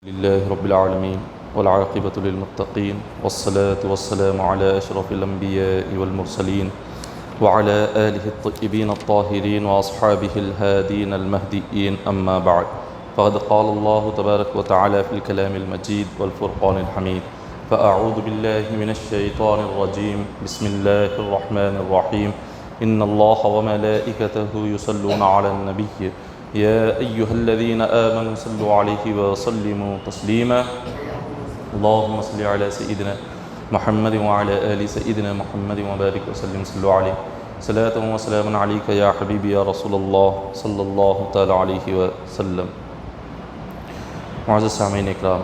لله رب العالمين والعاقبة للمتقين والصلاة والسلام على أشرف الأنبياء والمرسلين وعلى آله الطيبين الطاهرين وأصحابه الهادين المهديين أما بعد فقد قال الله تبارك وتعالى في الكلام المجيد والفرقان الحميد فأعوذ بالله من الشيطان الرجيم بسم الله الرحمن الرحيم إن الله وملائكته يصلون على النبي يا أيها الذين آمنوا صلوا عليه وسلموا تسليما اللهم صل على سيدنا محمد وعلى آل سيدنا محمد وبارك وسلم صلوا عليه صلاة وسلام عليك يا حبيبي يا رسول الله صلی اللہ تعالی علیہ وسلم۔ معزز سامعین اکرام،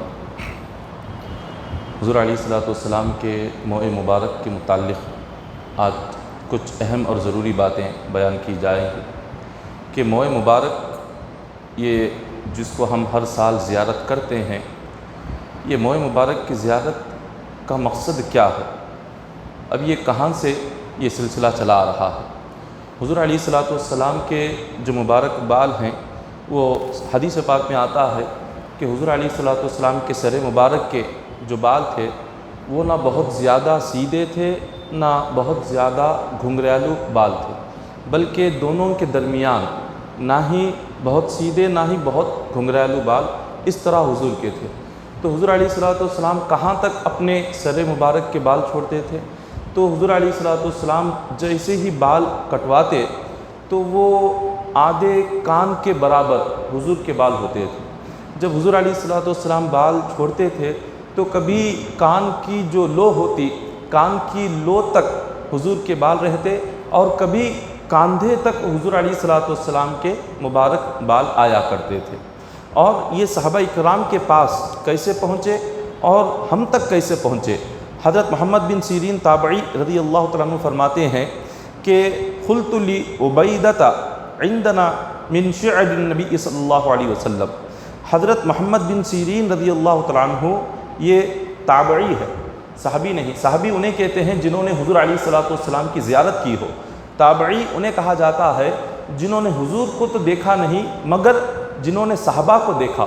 حضور علیہ السلام کے موئے مبارک کے متعلق آج کچھ اہم اور ضروری باتیں بیان کی جائیں گی کہ موئے مبارک یہ جس کو ہم ہر سال زیارت کرتے ہیں، یہ موئے مبارک کی زیارت کا مقصد کیا ہے؟ اب یہ کہاں سے یہ سلسلہ چلا آ رہا ہے؟ حضور علیہ السلام کے جو مبارک بال ہیں، وہ حدیث پاک میں آتا ہے کہ حضور علیہ السلام کے سر مبارک کے جو بال تھے وہ نہ بہت زیادہ سیدھے تھے نہ بہت زیادہ گھنگریالو بال تھے، بلکہ دونوں کے درمیان نہ ہی بہت سیدھے نہ ہی بہت گھنگریالو بال اس طرح حضور کے تھے۔ تو حضور علیہ السلام کہاں تک اپنے سر مبارک کے بال چھوڑتے تھے؟ تو حضور علیہ السلام جیسے ہی بال کٹواتے تو وہ آدھے کان کے برابر حضور کے بال ہوتے تھے۔ جب حضور علیہ السلام بال چھوڑتے تھے تو کبھی کان کی جو لو ہوتی، کان کی لو تک حضور کے بال رہتے، اور کبھی کاندھے تک حضور علیہ السلام کے مبارک بال آیا کرتے تھے۔ اور یہ صحابہ اکرام کے پاس کیسے پہنچے اور ہم تک کیسے پہنچے؟ حضرت محمد بن سیرین تابعی رضی اللہ تعالیٰ عنہ فرماتے ہیں کہ قلت لعبیدۃ عندنا من شعر النبی صلی اللہ علیہ وسلم۔ حضرت محمد بن سیرین رضی اللہ تعالیٰ عنہ یہ تابعی ہے، صحابی نہیں۔ صحابی انہیں کہتے ہیں جنہوں نے حضور علیہ السلام کی زیارت کی ہو۔ تابعی انہیں کہا جاتا ہے جنہوں نے حضور کو تو دیکھا نہیں مگر جنہوں نے صحابہ کو دیکھا۔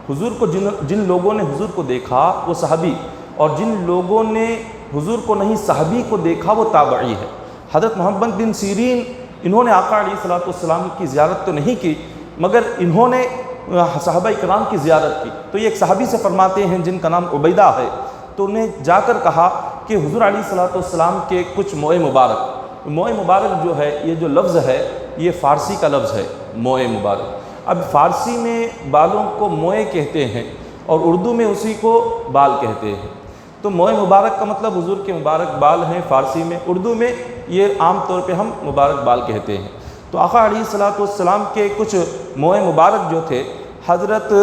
حضور کو جن لوگوں نے حضور کو دیکھا وہ صحابی، اور جن لوگوں نے حضور کو نہیں صحابی کو دیکھا وہ تابعی ہے۔ حضرت محمد بن سیرین انہوں نے آقا علیہ السلام کی زیارت تو نہیں کی مگر انہوں نے صحابہ اکرام کی زیارت کی۔ تو یہ ایک صحابی سے فرماتے ہیں جن کا نام عبیدہ ہے، تو انہیں جا کر کہا کہ حضور علیہ السلام کے کچھ موئے مبارک، موئے مبارک جو ہے یہ جو لفظ ہے یہ فارسی کا لفظ ہے، موئے مبارک۔ اب فارسی میں بالوں کو موئے کہتے ہیں اور اردو میں اسی کو بال کہتے ہیں۔ تو موئے مبارک کا مطلب حضور کے مبارک بال ہیں فارسی میں، اردو میں یہ عام طور پہ ہم مبارک بال کہتے ہیں۔ تو آقا علیہ السلام کے کچھ موئے مبارک جو تھے حضرت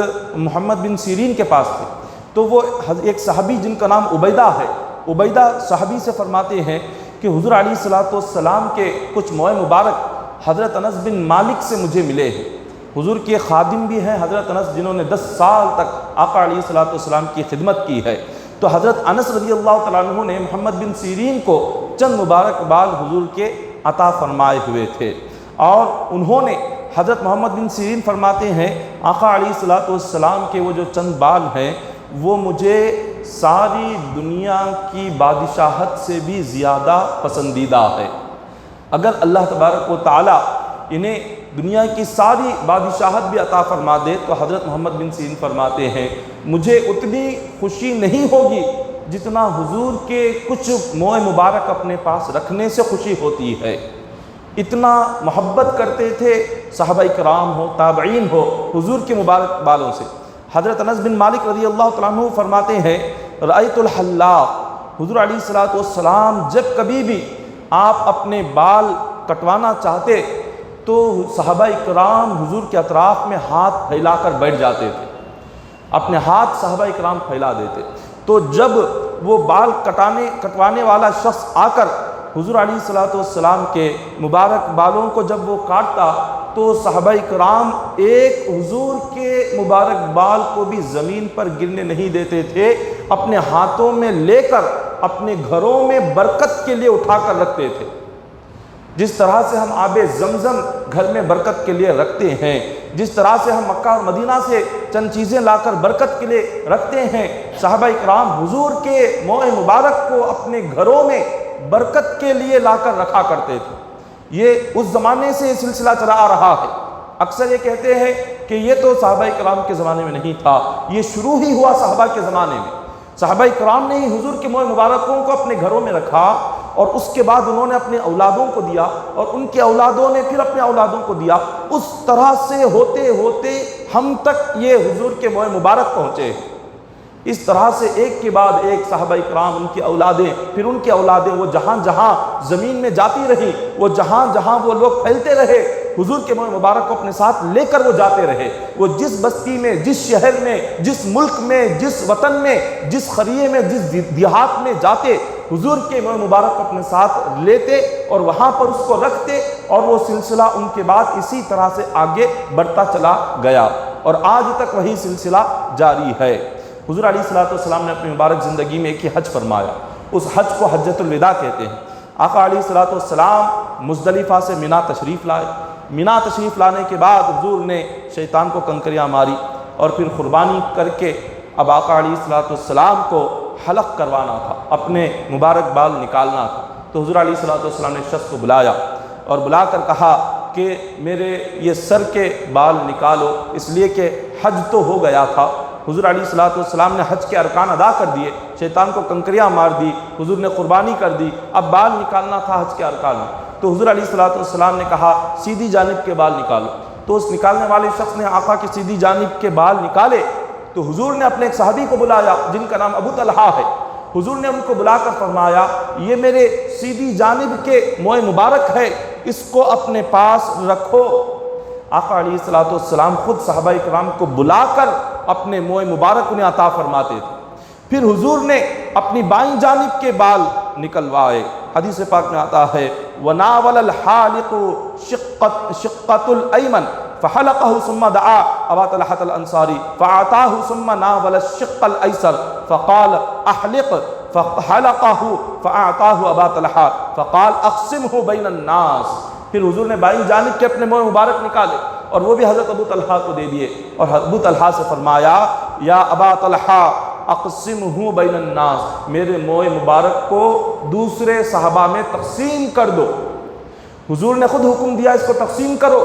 محمد بن سیرین کے پاس تھے، تو وہ ایک صحابی جن کا نام عبیدہ ہے، عبیدہ صحابی سے فرماتے ہیں کہ حضور علیہ السلام کے کچھ موئے مبارک حضرت انس بن مالک سے مجھے ملے ہیں۔ حضور کے خادم بھی ہیں حضرت انس، جنہوں نے 10 سال تک آقا علیہ السلام کی خدمت کی ہے۔ تو حضرت انس رضی اللہ تعالیٰ عنہ نے محمد بن سیرین کو چند مبارک بال حضور کے عطا فرمائے ہوئے تھے، اور انہوں نے حضرت محمد بن سیرین فرماتے ہیں آقا علیہ السلام کے وہ جو چند بال ہیں وہ مجھے ساری دنیا کی بادشاہت سے بھی زیادہ پسندیدہ ہے۔ اگر اللہ تبارک و تعالیٰ انہیں دنیا کی ساری بادشاہت بھی عطا فرما دے تو حضرت محمد بن سیرین فرماتے ہیں مجھے اتنی خوشی نہیں ہوگی جتنا حضور کے کچھ موئے مبارک اپنے پاس رکھنے سے خوشی ہوتی ہے۔ اتنا محبت کرتے تھے صحابہ کرام ہو، تابعین ہو، حضور کے مبارک بالوں سے۔ حضرت انس بن مالک رضی اللہ تعالیٰ عنہ فرماتے ہیں رأیت الحلاق، حضور علیہ السلام جب کبھی بھی آپ اپنے بال کٹوانا چاہتے تو صحابہ کرام حضور کے اطراف میں ہاتھ پھیلا کر بیٹھ جاتے تھے، اپنے ہاتھ صحابہ کرام پھیلا دیتے۔ تو جب وہ بال کٹوانے والا شخص آ کر حضور علیہ السلام کے مبارک بالوں کو جب وہ کاٹتا تو صحابہ کرام ایک حضور کے مبارک بال کو بھی زمین پر گرنے نہیں دیتے تھے، اپنے ہاتھوں میں لے کر اپنے گھروں میں برکت کے لیے اٹھا کر رکھتے تھے۔ جس طرح سے ہم آب زمزم گھر میں برکت کے لیے رکھتے ہیں، جس طرح سے ہم مکہ اور مدینہ سے چند چیزیں لا کر برکت کے لیے رکھتے ہیں، صحابہ کرام حضور کے موئے مبارک کو اپنے گھروں میں برکت کے لیے لا کر رکھا کرتے تھے۔ یہ اس زمانے سے یہ سلسلہ چلا آ رہا ہے۔ اکثر یہ کہتے ہیں کہ یہ تو صحابہ کرام کے زمانے میں نہیں تھا، یہ شروع ہی ہوا صحابہ کے زمانے میں۔ صحابہ کرام نے ہی حضور کے موئے مبارکوں کو اپنے گھروں میں رکھا، اور اس کے بعد انہوں نے اپنے اولادوں کو دیا، اور ان کے اولادوں نے پھر اپنے اولادوں کو دیا۔ اس طرح سے ہوتے ہوتے ہم تک یہ حضور کے موئے مبارک پہنچے۔ اس طرح سے ایک کے بعد ایک صحابہ کرام، ان کی اولادیں، پھر ان کی اولادیں، وہ جہاں جہاں زمین میں جاتی رہی، وہ جہاں جہاں وہ لوگ پھیلتے رہے، حضور کے موئے مبارک کو اپنے ساتھ لے کر وہ جاتے رہے۔ وہ جس بستی میں، جس شہر میں، جس ملک میں، جس وطن میں، جس قریے میں، جس دیہات میں جاتے، حضور کے موئے مبارک کو اپنے ساتھ لیتے اور وہاں پر اس کو رکھتے، اور وہ سلسلہ ان کے بعد اسی طرح سے آگے بڑھتا چلا گیا، اور آج تک وہی سلسلہ جاری ہے۔ حضور علیہ السلام نے اپنی مبارک زندگی میں ایک ہی حج فرمایا، اس حج کو حجۃ الوداع کہتے ہیں۔ آقا علیہ السلام مزدلفہ سے مینا تشریف لائے۔ مینا تشریف لانے کے بعد حضور نے شیطان کو کنکریاں ماری، اور پھر قربانی کر کے اب آقا علیہ السلام کو حلق کروانا تھا، اپنے مبارک بال نکالنا تھا۔ تو حضور علیہ السلام نے شخص کو بلایا اور بلا کر کہا کہ میرے یہ سر کے بال نکالو، اس لیے کہ حج تو ہو گیا تھا۔ حضور علیہ السلام نے حج کے ارکان ادا کر دیے، شیطان کو کنکریاں مار دی، حضور نے قربانی کر دی، اب بال نکالنا تھا حج کے ارکان میں۔ تو حضور علیہ السلام نے کہا سیدھی جانب کے بال نکالو۔ تو اس نکالنے والے شخص نے آقا کی سیدھی جانب کے بال نکالے، تو حضور نے اپنے ایک صحابی کو بلایا جن کا نام ابو طلحہ ہے۔ حضور نے ان کو بلا کر فرمایا یہ میرے سیدھی جانب کے موئے مبارک ہے، اس کو اپنے پاس رکھو۔ آقا علیہ السلام خود صحابہ کرام کو بلا کر اپنے موئے مبارک انہیں عطا فرماتے تھے۔ پھر حضور نے اپنی بائیں جانب کے بال نکلوائے۔ حدیث پاک میں آتا ہے وَنَاوَلَ الْحَالِقُ شِقَّةُ الْأَيْمَنِ فَحَلَقَهُ ثُمَّ دَعَا أَبَا طَلْحَةَ الْأَنصَارِيَّ فَأَعْطَاهُ ثُمَّ نَاوَلَ الشِّقَّ الْأَيْسَرَ فَقَالَ أَحْلِقْ فَحَلَقَهُ فَأَعْطَاهُ أَبَا طَلْحَةَ فَقَالَ أَقْسِمْهُ بَيْنَ النَّاسِ۔ پھر حضور نے بائیں جانب کے اپنے موئے مبارک نکالے اور وہ بھی حضرت ابو طلحہ کو دے دیے، اور ابو طلحہ سے فرمایا یا ابا طلحہ اقسمہ بین الناس، میرے موئے مبارک کو دوسرے صحابہ میں تقسیم کر دو۔ حضور نے خود حکم دیا اس کو تقسیم کرو۔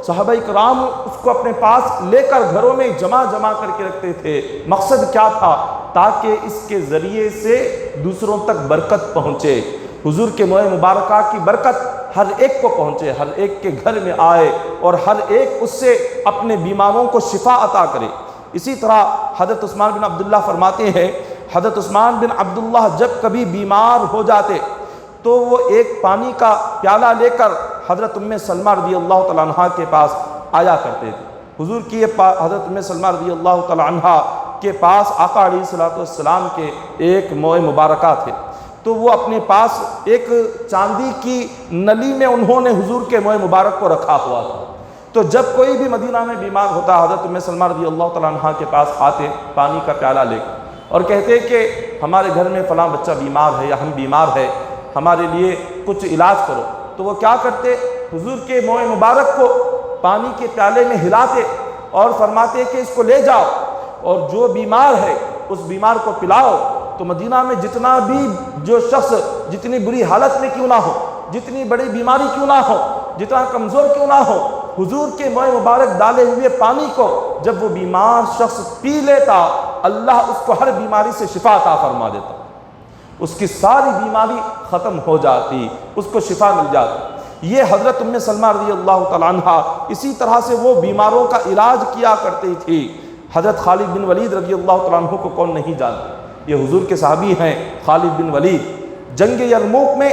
صحابہ کرام اس کو اپنے پاس لے کر گھروں میں جمع کر کے رکھتے تھے۔ مقصد کیا تھا؟ تاکہ اس کے ذریعے سے دوسروں تک برکت پہنچے، حضور کے موئے مبارکہ کی برکت ہر ایک کو پہنچے، ہر ایک کے گھر میں آئے، اور ہر ایک اس سے اپنے بیماروں کو شفا عطا کرے۔ اسی طرح حضرت عثمان بن عبداللہ فرماتے ہیں، حضرت عثمان بن عبداللہ جب کبھی بیمار ہو جاتے تو وہ ایک پانی کا پیالہ لے کر حضرت ام سلمہ رضی اللہ تعالیٰ عنہ کے پاس آیا کرتے تھے۔ حضور کی حضرت ام سلمہ رضی اللہ تعالیٰ عنہ کے پاس آقا علیہ السلام کے ایک موئے مبارکہ تھے، تو وہ اپنے پاس ایک چاندی کی نلی میں انہوں نے حضور کے موئے مبارک کو رکھا ہوا تھا۔ تو جب کوئی بھی مدینہ میں بیمار ہوتا حضرت ام سلمہ رضی اللہ تعالیٰ عنہ کے پاس آتے پانی کا پیالہ لے کر اور کہتے کہ ہمارے گھر میں فلاں بچہ بیمار ہے یا ہم بیمار ہے، ہمارے لیے کچھ علاج کرو۔ تو وہ کیا کرتے؟ حضور کے موئے مبارک کو پانی کے پیالے میں ہلاتے اور فرماتے کہ اس کو لے جاؤ اور جو بیمار ہے اس بیمار کو پلاؤ۔ تو مدینہ میں جتنا بھی جو شخص جتنی بری حالت میں کیوں نہ ہو، جتنی بڑی بیماری کیوں نہ ہو، جتنا کمزور کیوں نہ ہو، حضور کے موئے مبارک ڈالے ہوئے پانی کو جب وہ بیمار شخص پی لیتا، اللہ اس کو ہر بیماری سے شفا عطا فرما دیتا، اس کی ساری بیماری ختم ہو جاتی، اس کو شفا مل جاتی۔ یہ حضرت ام سلمہ رضی اللہ تعالیٰ عنہ اسی طرح سے وہ بیماروں کا علاج کیا کرتی تھی۔ حضرت خالد بن ولید رضی اللہ تعالیٰ عنہ کو کون نہیں جانتا؟ یہ حضور کے صحابی ہیں خالد بن ولید۔ جنگ یرموک میں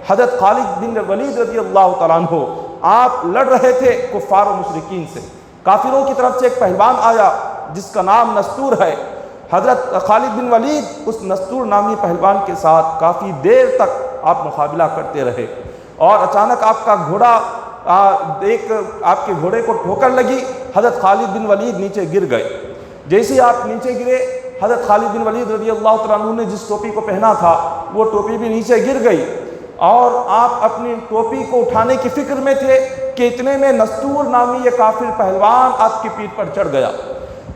حضرت خالد بن ولید رضی اللہ تعالیٰ عنہ آپ لڑ رہے تھے کفار و مشرکین سے۔ کافروں کی طرف سے ایک پہلوان آیا جس کا نام نستور ہے۔ حضرت خالد بن ولید اس نستور نامی پہلوان کے ساتھ کافی دیر تک آپ مقابلہ کرتے رہے، اور اچانک آپ کا گھوڑا آپ کے گھوڑے کو ٹھوکر لگی، حضرت خالد بن ولید نیچے گر گئے۔ جیسے ہی آپ نیچے گرے، حضرت خالد بن ولید رضی اللہ تعالیٰ عنہ نے جس ٹوپی کو پہنا تھا وہ ٹوپی بھی نیچے گر گئی۔ اور آپ اپنی ٹوپی کو اٹھانے کی فکر میں تھے کہ اتنے میں نستور نامی یہ کافر پہلوان آپ کی پیٹھ پر چڑھ گیا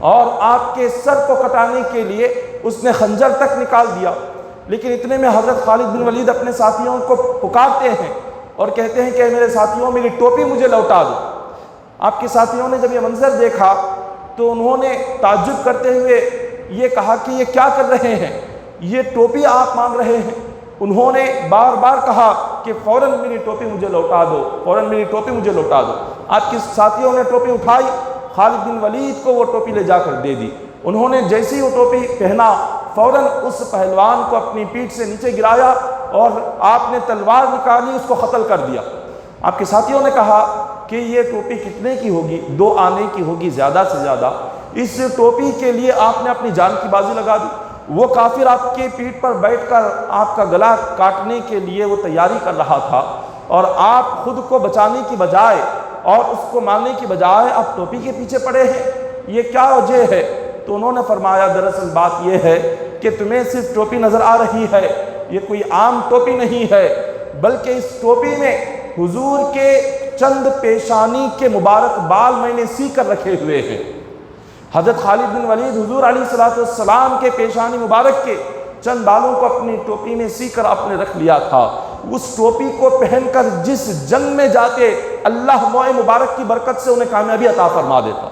اور آپ کے سر کو کٹانے کے لیے اس نے خنجر تک نکال دیا۔ لیکن اتنے میں حضرت خالد بن ولید اپنے ساتھیوں کو پکارتے ہیں اور کہتے ہیں کہ میرے ساتھیوں میری ٹوپی مجھے لوٹا دو۔ آپ کے ساتھیوں نے جب یہ منظر دیکھا تو انہوں نے تعجب کرتے ہوئے یہ کہا کہ یہ کیا کر رہے ہیں، یہ ٹوپی آپ مانگ رہے ہیں؟ انہوں نے بار بار کہا کہ فوراً میری ٹوپی مجھے لوٹا دو، فوراً میری ٹوپی مجھے لوٹا دو۔ آپ کے ساتھیوں نے ٹوپی اٹھائی، خالد بن ولید کو وہ ٹوپی لے جا کر دے دی۔ انہوں نے جیسی وہ ٹوپی پہنا فوراً اس پہلوان کو اپنی پیٹھ سے نیچے گرایا اور آپ نے تلوار نکالی، اس کو قتل کر دیا۔ آپ کے ساتھیوں نے کہا کہ یہ ٹوپی کتنے کی ہوگی؟ 2 آنے کی ہوگی زیادہ سے زیادہ۔ اس ٹوپی کے لیے آپ نے اپنی جان کی بازی لگا دی۔ وہ کافر آپ کے پیٹھ پر بیٹھ کر آپ کا گلا کاٹنے کے لیے وہ تیاری کر رہا تھا اور آپ خود کو بچانے کی بجائے اور اس کو مارنے کی بجائے آپ ٹوپی کے پیچھے پڑے ہیں، یہ کیا وجہ ہے؟ تو انہوں نے فرمایا دراصل بات یہ ہے کہ تمہیں صرف ٹوپی نظر آ رہی ہے، یہ کوئی عام ٹوپی نہیں ہے، بلکہ اس ٹوپی میں حضور کے چند پیشانی کے مبارک بال میں نے سی کر رکھے ہوئے ہیں۔ حضرت خالد بن ولید حضور علیہ السلام کے پیشانی مبارک کے چند بالوں کو اپنی ٹوپی میں سی کر آپ نے رکھ لیا تھا۔ اس ٹوپی کو پہن کر جس جنگ میں جاتے اللہ موئے مبارک کی برکت سے انہیں کامیابی عطا فرما دیتا۔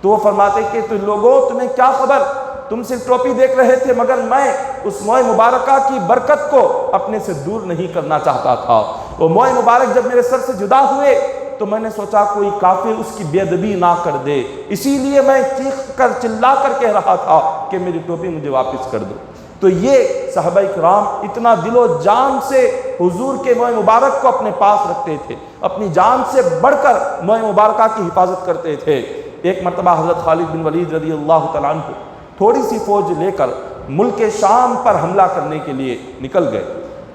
تو وہ فرماتے کہ تو لوگوں تمہیں کیا خبر، تم صرف ٹوپی دیکھ رہے تھے مگر میں اس موئے مبارکہ کی برکت کو اپنے سے دور نہیں کرنا چاہتا تھا۔ وہ موئے مبارک جب میرے سر سے جدا ہوئے تو میں نے سوچا کوئی کافر اس کی بے ادبی نہ کر دے، اسی لیے میں چیخ کر چلا کر کہہ رہا تھا کہ میری ٹوپی مجھے واپس کر دو۔ تو یہ صحابہ کرام اتنا دل و جان سے حضور کے موئے مبارک کو اپنے پاس رکھتے تھے، اپنی جان سے بڑھ کر موئے مبارکہ کی حفاظت کرتے تھے۔ ایک مرتبہ حضرت خالد بن ولید رضی اللہ تعالیٰ عنہ تھوڑی سی فوج لے کر ملک شام پر حملہ کرنے کے لیے نکل گئے۔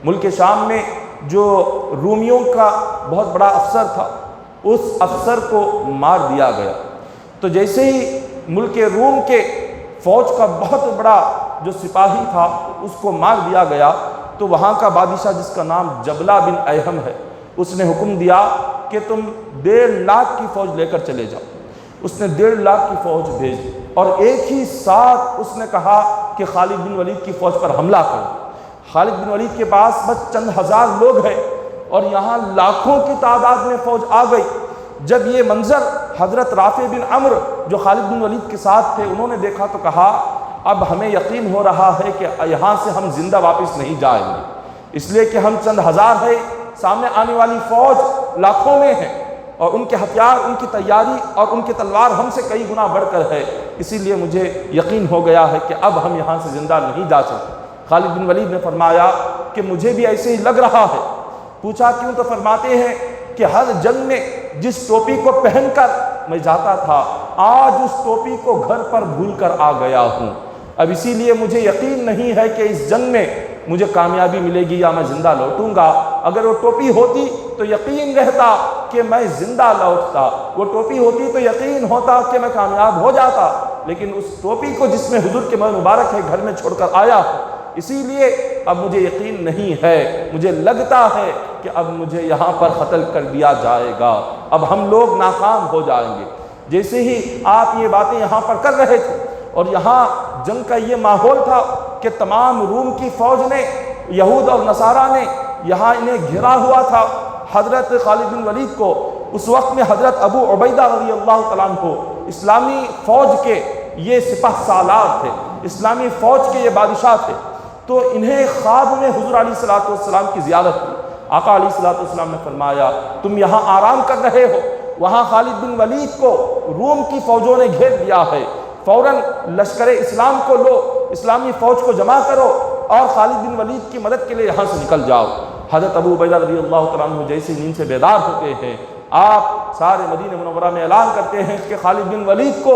ملک شام میں جو رومیوں کا بہت بڑا افسر تھا، اس افسر کو مار دیا گیا۔ تو جیسے ہی ملک روم کے فوج کا بہت بڑا جو سپاہی تھا اس کو مار دیا گیا، تو وہاں کا بادشاہ جس کا نام جبلہ بن ایہم ہے، اس نے حکم دیا کہ تم 1.5 لاکھ کی فوج لے کر چلے جاؤ۔ اس نے 1.5 لاکھ کی فوج بھیجی اور ایک ہی ساتھ اس نے کہا کہ خالد بن ولید کی فوج پر حملہ کرو۔ خالد بن ولید کے پاس بس چند ہزار لوگ ہیں اور یہاں لاکھوں کی تعداد میں فوج آ گئی۔ جب یہ منظر حضرت رافع بن عمرو جو خالد بن ولید کے ساتھ تھے انہوں نے دیکھا تو کہا اب ہمیں یقین ہو رہا ہے کہ یہاں سے ہم زندہ واپس نہیں جائیں گے، اس لیے کہ ہم چند ہزار ہیں، سامنے آنے والی فوج لاکھوں میں ہے اور ان کے ہتھیار، ان کی تیاری اور ان کی تلوار ہم سے کئی گنا بڑھ کر ہے، اسی لیے مجھے یقین ہو گیا ہے کہ اب ہم یہاں سے زندہ نہیں جا سکتے۔ خالد بن ولید نے فرمایا کہ مجھے بھی ایسے ہی لگ رہا ہے۔ پوچھا کیوں؟ تو فرماتے ہیں کہ ہر جنگ میں جس ٹوپی کو پہن کر میں جاتا تھا آج اس ٹوپی کو گھر پر بھول کر آ گیا ہوں، اب اسی لیے مجھے یقین نہیں ہے کہ اس جنگ میں مجھے کامیابی ملے گی یا میں زندہ لوٹوں گا۔ اگر وہ ٹوپی ہوتی تو یقین رہتا کہ میں زندہ لوٹتا، وہ ٹوپی ہوتی تو یقین ہوتا کہ میں کامیاب ہو جاتا، لیکن اس ٹوپی کو جس میں حضور کے موئے مبارک ہے گھر میں چھوڑ کر آیا ہوں، اسی لیے اب مجھے یقین نہیں ہے، مجھے لگتا ہے کہ اب مجھے یہاں پر قتل کر دیا جائے گا، اب ہم لوگ ناکام ہو جائیں گے۔ جیسے ہی آپ یہ باتیں یہاں پر کر رہے تھے اور یہاں جنگ کا یہ ماحول تھا کہ تمام روم کی فوج نے، یہود اور نصارہ نے یہاں انہیں گھرا ہوا تھا حضرت خالد بن ولید کو۔ اس وقت میں حضرت ابو عبیدہ رضی اللہ تعالیٰ عنہ اسلامی فوج کے یہ سپہ سالار تھے، اسلامی فوج کے یہ بادشاہ تھے، تو انہیں خواب میں حضور علیہ السلام کی زیارت ہوئی۔ آقا علیہ السلام نے فرمایا تم یہاں آرام کر رہے ہو، وہاں خالد بن ولید کو روم کی فوجوں نے گھیر لیا ہے، فوراً لشکر اسلام کو لو، اسلامی فوج کو جمع کرو اور خالد بن ولید کی مدد کے لیے یہاں سے نکل جاؤ۔ حضرت ابو عبیدہ رضی اللہ تعالیٰ عنہ جیسے نیند سے بیدار ہوتے ہیں، آپ سارے مدینہ منورہ میں اعلان کرتے ہیں کہ خالد بن ولید کو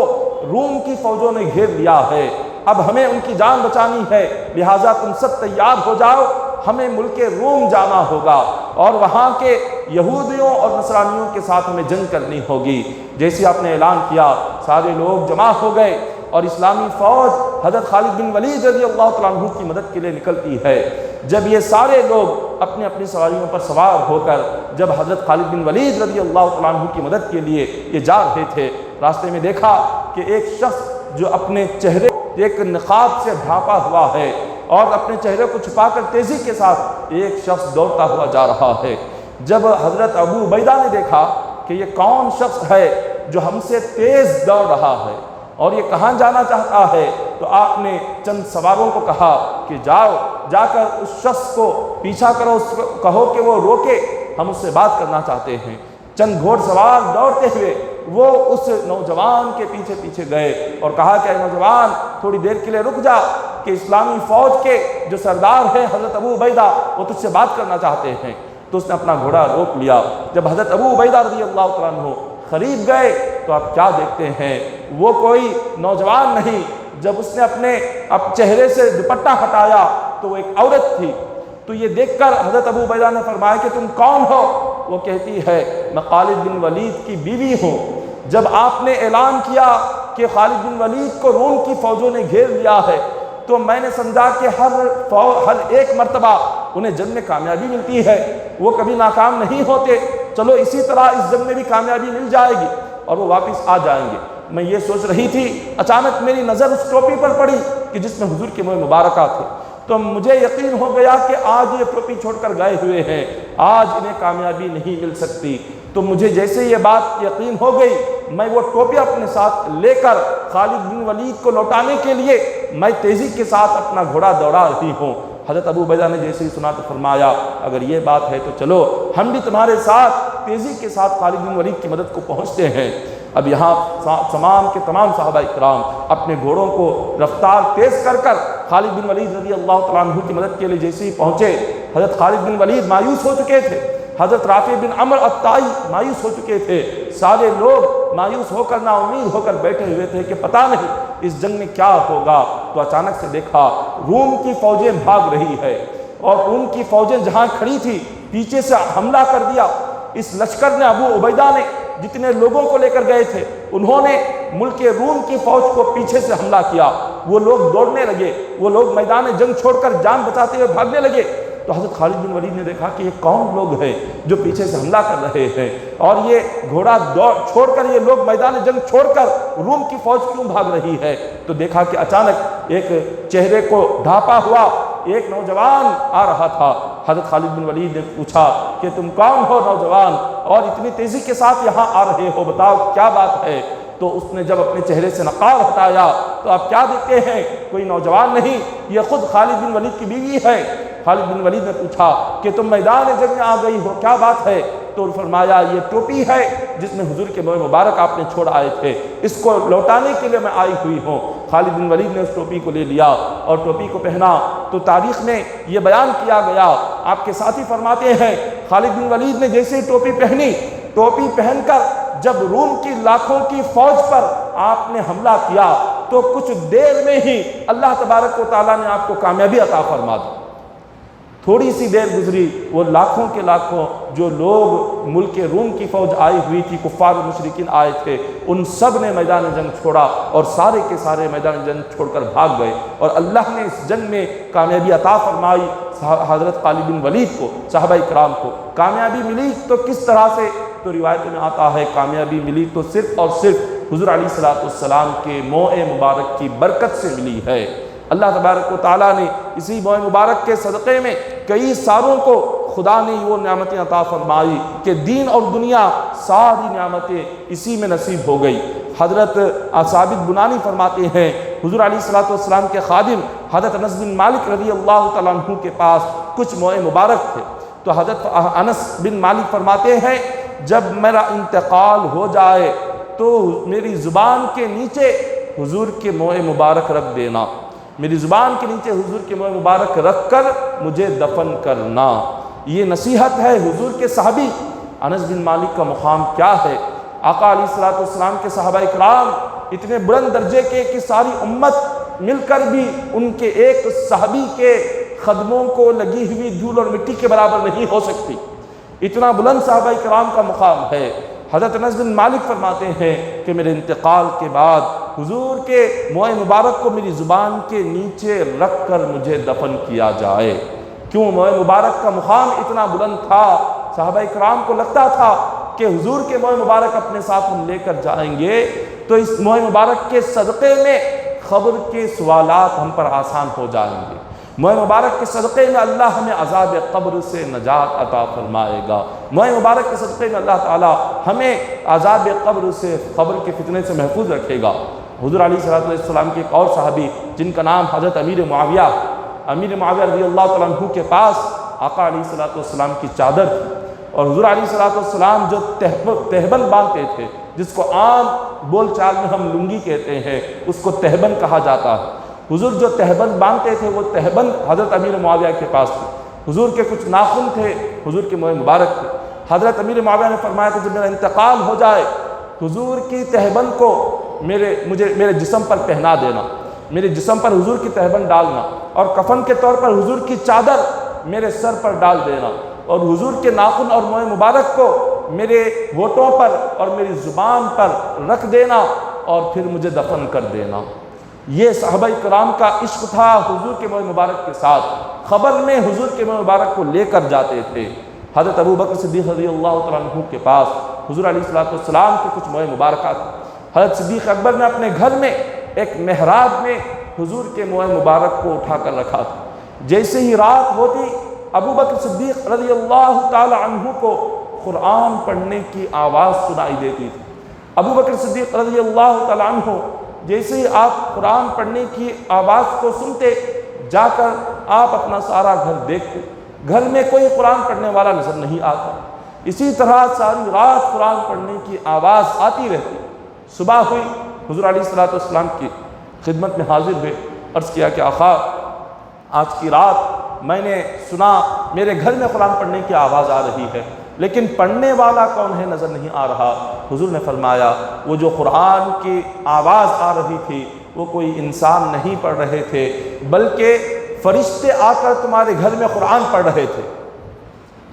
روم کی فوجوں نے گھیر لیا ہے، اب ہمیں ان کی جان بچانی ہے، لہٰذا تم سب تیار ہو جاؤ، ہمیں ملک روم جانا ہوگا اور وہاں کے یہودیوں اور نصرانیوں کے ساتھ ہمیں جنگ کرنی ہوگی۔ جیسے آپ نے اعلان کیا سارے لوگ جمع ہو گئے اور اسلامی فوج حضرت خالد بن ولید رضی اللہ تعالیٰ عنہ کی مدد کے لیے نکلتی ہے۔ جب یہ سارے لوگ اپنی اپنی سواریوں پر سوار ہو کر جب حضرت خالد بن ولید رضی اللہ تعالیٰ عنہ کی مدد کے لیے یہ جا رہے تھے، راستے میں دیکھا کہ ایک شخص جو اپنے چہرے ایک نقاب سے ڈھانپا ہوا ہے اور اپنے چہرے کو چھپا کر تیزی کے ساتھ ایک شخص دوڑتا ہوا جا رہا ہے۔ جب حضرت ابو عبیدہ نے دیکھا کہ یہ کون شخص ہے جو ہم سے تیز دوڑ رہا ہے اور یہ کہاں جانا چاہتا ہے، تو آپ نے چند سواروں کو کہا کہ جاؤ، جا کر اس شخص کو پیچھا کرو، اس کو کہو کہ وہ روکے، ہم اس سے بات کرنا چاہتے ہیں۔ چند گھوڑ سوار دوڑتے ہوئے وہ اس نوجوان کے پیچھے پیچھے گئے اور کہا کہ اے نوجوان تھوڑی دیر کے لیے رک جا کہ اسلامی فوج کے جو سردار ہیں حضرت ابو عبیدہ وہ تجھ سے بات کرنا چاہتے ہیں۔ تو اس نے اپنا گھوڑا روک لیا۔ جب حضرت ابو عبیدہ رضی اللہ تعالیٰ عنہ قریب گئے تو آپ کیا دیکھتے ہیں، وہ کوئی نوجوان نہیں، جب اس نے اپنے چہرے سے دوپٹہ ہٹایا تو وہ ایک عورت تھی۔ تو یہ دیکھ کر حضرت ابو عبیدہ نے فرمایا کہ تم کون ہو؟ وہ کہتی ہے میں خالد بن ولید کی بیوی ہوں۔ جب آپ نے اعلان کیا کہ خالد بن ولید کو روم کی فوجوں نے گھیر لیا ہے تو میں نے سمجھا کہ ہر ایک مرتبہ انہیں جنگ میں کامیابی ملتی ہے، وہ کبھی ناکام نہیں ہوتے، چلو اسی طرح اس جنگ میں بھی کامیابی مل جائے گی اور وہ واپس آ جائیں گے۔ میں یہ سوچ رہی تھی، اچانک میری نظر اس ٹوپی پر پڑی کہ جس میں حضور کے منہ مبارکہ تھے، تو مجھے یقین ہو گیا کہ آج یہ ٹوپی چھوڑ کر گئے ہوئے ہیں، آج انہیں کامیابی نہیں مل سکتی۔ تو مجھے جیسے یہ بات یقین ہو گئی، میں وہ ٹوپی اپنے ساتھ لے کر خالد بن ولید کو لوٹانے کے لیے میں تیزی کے ساتھ اپنا گھوڑا دوڑا رہی ہوں۔ حضرت ابو عبیدہ نے جیسے ہی سنا تو فرمایا اگر یہ بات ہے تو چلو ہم بھی تمہارے ساتھ تیزی کے ساتھ خالد بن ولید کی مدد کو پہنچتے ہیں۔ اب یہاں تمام کے تمام صحابہ کرام اپنے گھوڑوں کو رفتار تیز کر کر خالد بن ولید رضی اللہ تعالیٰ عنہ کی مدد کے لیے جیسے ہی پہنچے، حضرت خالد بن ولید مایوس ہو چکے تھے، حضرت رافع بن عمرو الطائی مایوس ہو چکے تھے، سارے لوگ مایوس ہو کر نا امید ہو کر بیٹھے ہوئے تھے کہ پتہ نہیں اس جنگ میں کیا ہوگا۔ تو اچانک سے دیکھا روم کی فوجیں بھاگ رہی ہے اور روم کی فوجیں جہاں کھڑی تھی پیچھے سے حملہ کر دیا۔ اس لشکر نے ابو عبیدہ نے جتنے لوگوں کو لے کر گئے تھے انہوں نے ملک روم کی فوج کو پیچھے سے حملہ کیا، وہ لوگ دوڑنے لگے، وہ لوگ میدان جنگ چھوڑ کر جان بچاتے ہوئے بھاگنے لگے۔ تو حضرت خالد بن ولید نے دیکھا کہ یہ کون لوگ ہیں جو پیچھے سے حملہ کر رہے ہیں اور یہ گھوڑا چھوڑ کر یہ لوگ میدان جنگ چھوڑ کر روم کی فوج کیوں بھاگ رہی ہے۔ تو دیکھا کہ اچانک ایک چہرے کو ڈھانپا ہوا ایک نوجوان آ رہا تھا۔ حضرت خالد بن ولید نے پوچھا کہ تم کون ہو نوجوان اور اتنی تیزی کے ساتھ یہاں آ رہے ہو، بتاؤ کیا بات ہے۔ تو اس نے جب اپنے چہرے سے نقاب ہٹایا تو آپ کیا دیکھتے ہیں، کوئی نوجوان نہیں، یہ خود خالد بن ولید کی بیوی ہے۔ خالد بن ولید نے پوچھا کہ تم میدان جنگ میں آ گئی ہو، کیا بات ہے؟ تو فرمایا یہ ٹوپی ہے جس میں حضور کے منہ مبارک آپ نے چھوڑ آئے تھے، اس کو لوٹانے کے لیے میں آئی ہوئی ہوں۔ خالد بن ولید نے اس ٹوپی کو لے لیا اور ٹوپی کو پہنا۔ تو تاریخ میں یہ بیان کیا گیا، آپ کے ساتھی فرماتے ہیں خالد بن ولید نے جیسے ہی ٹوپی پہنی، ٹوپی پہن کر جب روم کی لاکھوں کی فوج پر آپ نے حملہ کیا تو کچھ دیر میں ہی اللہ تبارک و تعالیٰ نے آپ کو کامیابی عطا فرما دی۔ تھوڑی سی دیر گزری، وہ لاکھوں کے لاکھوں جو لوگ ملک روم کی فوج آئی ہوئی تھی، کفار و مشرکین آئے تھے، ان سب نے میدان جنگ چھوڑا اور سارے کے سارے میدان جنگ چھوڑ کر بھاگ گئے اور اللہ نے اس جنگ میں کامیابی عطا فرمائی۔ حضرت خالد بن ولید کو، صحابہ کرام کو کامیابی ملی تو کس طرح سے؟ تو روایت میں آتا ہے کامیابی ملی تو صرف اور صرف حضور علیہ السلام کے موئے مبارک کی برکت سے ملی ہے۔ اللہ تبارک و تعالیٰ نے اسی موئے مبارک کے صدقے میں کئی ساروں کو خدا نے وہ نعمتیں عطا فرمائی کہ دین اور دنیا ساری نعمتیں اسی میں نصیب ہو گئی۔ حضرت ثابت بنانی فرماتے ہیں حضور علیہ السلام کے خادم حضرت انس بن مالک رضی اللہ تعالیٰ عنہ کے پاس کچھ موئے مبارک تھے، تو حضرت انس بن مالک فرماتے ہیں جب میرا انتقال ہو جائے تو میری زبان کے نیچے حضور کے موئے مبارک رکھ دینا، میری زبان کے نیچے حضور کے موئے مبارک رکھ کر مجھے دفن کرنا۔ یہ نصیحت ہے حضور کے صحابی انس بن مالک کا مقام کیا ہے۔ آقا علیہ السلام کے صحابہ اکرام اتنے بلند درجے کے کہ ساری امت مل کر بھی ان کے ایک صحابی کے قدموں کو لگی ہوئی دھول اور مٹی کے برابر نہیں ہو سکتی، اتنا بلند صحابہ کرام کا مقام ہے۔ حضرت انس بن مالک فرماتے ہیں کہ میرے انتقال کے بعد حضور کے موئے مبارک کو میری زبان کے نیچے رکھ کر مجھے دفن کیا جائے۔ کیوں موئے مبارک کا مقام اتنا بلند تھا؟ صحابہ کرام کو لگتا تھا کہ حضور کے موئے مبارک اپنے ساتھ ہم لے کر جائیں گے تو اس موئے مبارک کے صدقے میں قبر کے سوالات ہم پر آسان ہو جائیں گے، موئے مبارک کے صدقے میں اللہ ہمیں عذاب قبر سے نجات عطا فرمائے گا، موئے مبارک کے صدقے میں اللہ تعالی ہمیں عذاب قبر سے، قبر کے فتنے سے محفوظ رکھے گا۔ حضور علیہ السلام کے ایک اور صحابی جن کا نام حضرت امیر معاویہ رضی اللہ تعالیٰ عنہ کے پاس آقا علیہ السلام کی چادر تھی، اور حضور علیہ السلام جو تہبند باندھتے تھے، جس کو عام بول چال میں ہم لنگی کہتے ہیں، اس کو تہبند کہا جاتا ہے۔ حضور جو تہبند باندھتے تھے وہ تہبند حضرت امیر معاویہ کے پاس تھی۔ حضور کے کچھ ناخن تھے، حضور کے موئے مبارک تھے۔ حضرت امیر معاویہ نے فرمایا کہ جب میرا انتقال ہو جائے حضور کی تہبند کو میرے جسم پر پہنا دینا، میرے جسم پر حضور کی تہبند ڈالنا، اور کفن کے طور پر حضور کی چادر میرے سر پر ڈال دینا، اور حضور کے ناخن اور موئے مبارک کو میرے ہونٹوں پر اور میری زبان پر رکھ دینا، اور پھر مجھے دفن کر دینا۔ یہ صحابہ کرام کا عشق تھا حضور کے موئے مبارک کے ساتھ۔ قبر میں حضور کے موئے مبارک کو لے کر جاتے تھے۔ حضرت ابوبکر صدیق رضی اللہ تعالیٰ عنہ کے پاس حضور علیہ السلام کے کچھ موئے مبارکات تھے۔ حضرت صدیق اکبر نے اپنے گھر میں ایک محراب میں حضور کے موئے مبارک کو اٹھا کر رکھا تھا۔ جیسے ہی رات ہوتی ابوبکر صدیق رضی اللہ تعالیٰ عنہ کو قرآن پڑھنے کی آواز سنائی دیتی تھی۔ ابوبکر صدیق رضی اللہ تعالیٰ عنہ جیسے ہی آپ قرآن پڑھنے کی آواز کو سنتے، جا کر آپ اپنا سارا گھر دیکھتے، گھر میں کوئی قرآن پڑھنے والا نظر نہیں آتا۔ اسی طرح ساری رات قرآن پڑھنے کی آواز آتی رہتی۔ صبح ہوئی، حضور علیہ السلام کی خدمت میں حاضر ہوئے، عرض کیا کہ آقا آج کی رات میں نے سنا میرے گھر میں قرآن پڑھنے کی آواز آ رہی ہے، لیکن پڑھنے والا کون ہے نظر نہیں آ رہا۔ حضور نے فرمایا وہ جو قرآن کی آواز آ رہی تھی وہ کوئی انسان نہیں پڑھ رہے تھے، بلکہ فرشتے آ کر تمہارے گھر میں قرآن پڑھ رہے تھے۔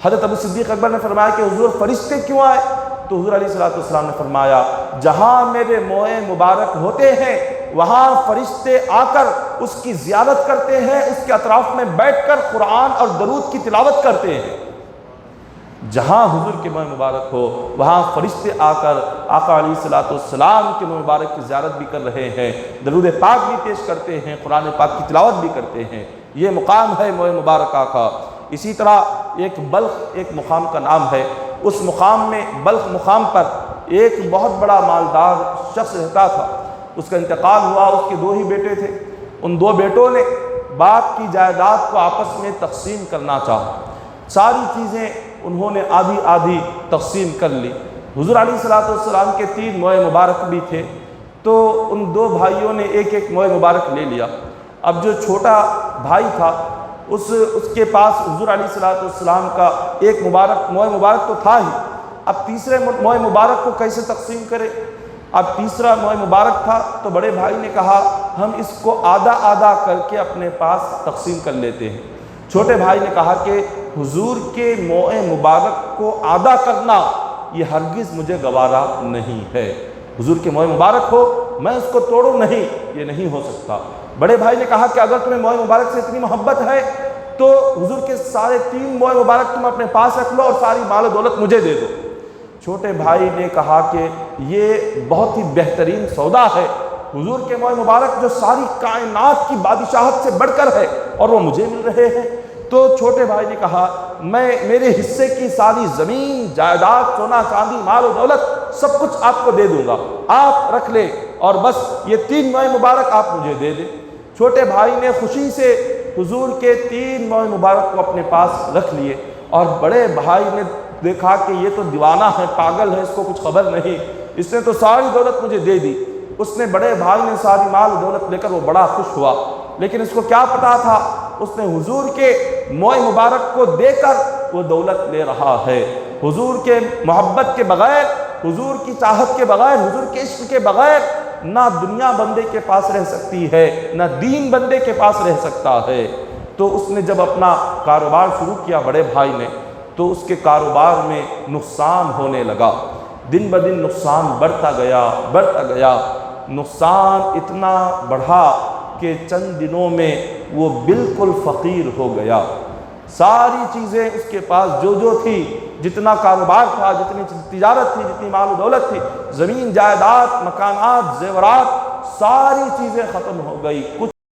حضرت ابو صدیق اکبر نے فرمایا کہ حضور فرشتے کیوں آئے؟ تو حضور علیہ السلام نے فرمایا جہاں میرے موئے مبارک ہوتے ہیں وہاں فرشتے آ کر اس کی زیارت کرتے ہیں، اس کے اطراف میں بیٹھ کر قرآن اور درود کی تلاوت کرتے ہیں۔ جہاں حضور کے موئے مبارک ہو وہاں فرشتے آ کر آقا علیہ السلام کے موئے مبارک کی زیارت بھی کر رہے ہیں، درود پاک بھی پیش کرتے ہیں، قرآن پاک کی تلاوت بھی کرتے ہیں۔ یہ مقام ہے موئے مبارک کا۔ اسی طرح ایک بلخ ایک مقام کا نام ہے، اس مقام میں بلخ مقام پر ایک بہت بڑا مالدار شخص رہتا تھا۔ اس کا انتقال ہوا، اس کے 2 ہی بیٹے تھے۔ ان 2 بیٹوں نے باپ کی جائیداد کو آپس میں تقسیم کرنا چاہا، ساری چیزیں انہوں نے آدھی آدھی تقسیم کر لی۔ حضور علیہ السلام کے 3 موئے مبارک بھی تھے، تو ان 2 بھائیوں نے ایک ایک موئے مبارک لے لیا۔ اب جو چھوٹا بھائی تھا اس کے پاس حضور علیہ السلام کا ایک موئے مبارک تو تھا ہی، اب تیسرے موئے مبارک کو کیسے تقسیم کرے؟ اب تیسرا موئے مبارک تھا تو بڑے بھائی نے کہا ہم اس کو آدھا آدھا کر کے اپنے پاس تقسیم کر لیتے ہیں۔ چھوٹے بھائی نے کہا کہ حضور کے موئے مبارک کو آدھا کرنا یہ ہرگز مجھے گوارا نہیں ہے، حضور کے موئے مبارک ہو میں اس کو توڑوں نہیں، یہ نہیں ہو سکتا۔ بڑے بھائی نے کہا کہ اگر تمہیں موئے مبارک سے اتنی محبت ہے تو حضور کے سارے 3 موئے مبارک تم اپنے پاس رکھ لو اور ساری مال و دولت مجھے دے دو۔ چھوٹے بھائی نے کہا کہ یہ بہت ہی بہترین سودا ہے، حضور کے موئے مبارک جو ساری کائنات کی بادشاہت سے بڑھ کر ہے اور وہ مجھے مل رہے ہیں۔ تو چھوٹے بھائی نے کہا میں میرے حصے کی ساری زمین جائیداد سونا چاندی مال و دولت سب کچھ آپ کو دے دوں گا، آپ رکھ لیں، اور بس یہ 3 موئے مبارک آپ مجھے دے دیں۔ چھوٹے بھائی نے خوشی سے حضور کے 3 موئے مبارک کو اپنے پاس رکھ لیے، اور بڑے بھائی نے دیکھا کہ یہ تو دیوانہ ہے، پاگل ہے، اس کو کچھ خبر نہیں، اس نے تو ساری دولت مجھے دے دی۔ اس نے بڑے بھائی نے ساری مال و دولت لے کر وہ بڑا خوش ہوا، لیکن اس کو کیا پتا تھا اس نے حضور کے موئے مبارک کو دے کر وہ دولت لے رہا ہے۔ حضور کے محبت کے بغیر، حضور کی چاہت کے بغیر، حضور کے عشق کے بغیر نہ دنیا بندے کے پاس رہ سکتی ہے، نہ دین بندے کے پاس رہ سکتا ہے۔ تو اس نے جب اپنا کاروبار شروع کیا بڑے بھائی نے، تو اس کے کاروبار میں نقصان ہونے لگا، دن بدن نقصان بڑھتا گیا، نقصان اتنا بڑھا کہ چند دنوں میں وہ بالکل فقیر ہو گیا۔ ساری چیزیں اس کے پاس جو تھی، جتنا کاروبار تھا، جتنی تجارت تھی، جتنی مال و دولت تھی، زمین جائیداد، مکانات، زیورات، ساری چیزیں ختم ہو گئی۔ کچھ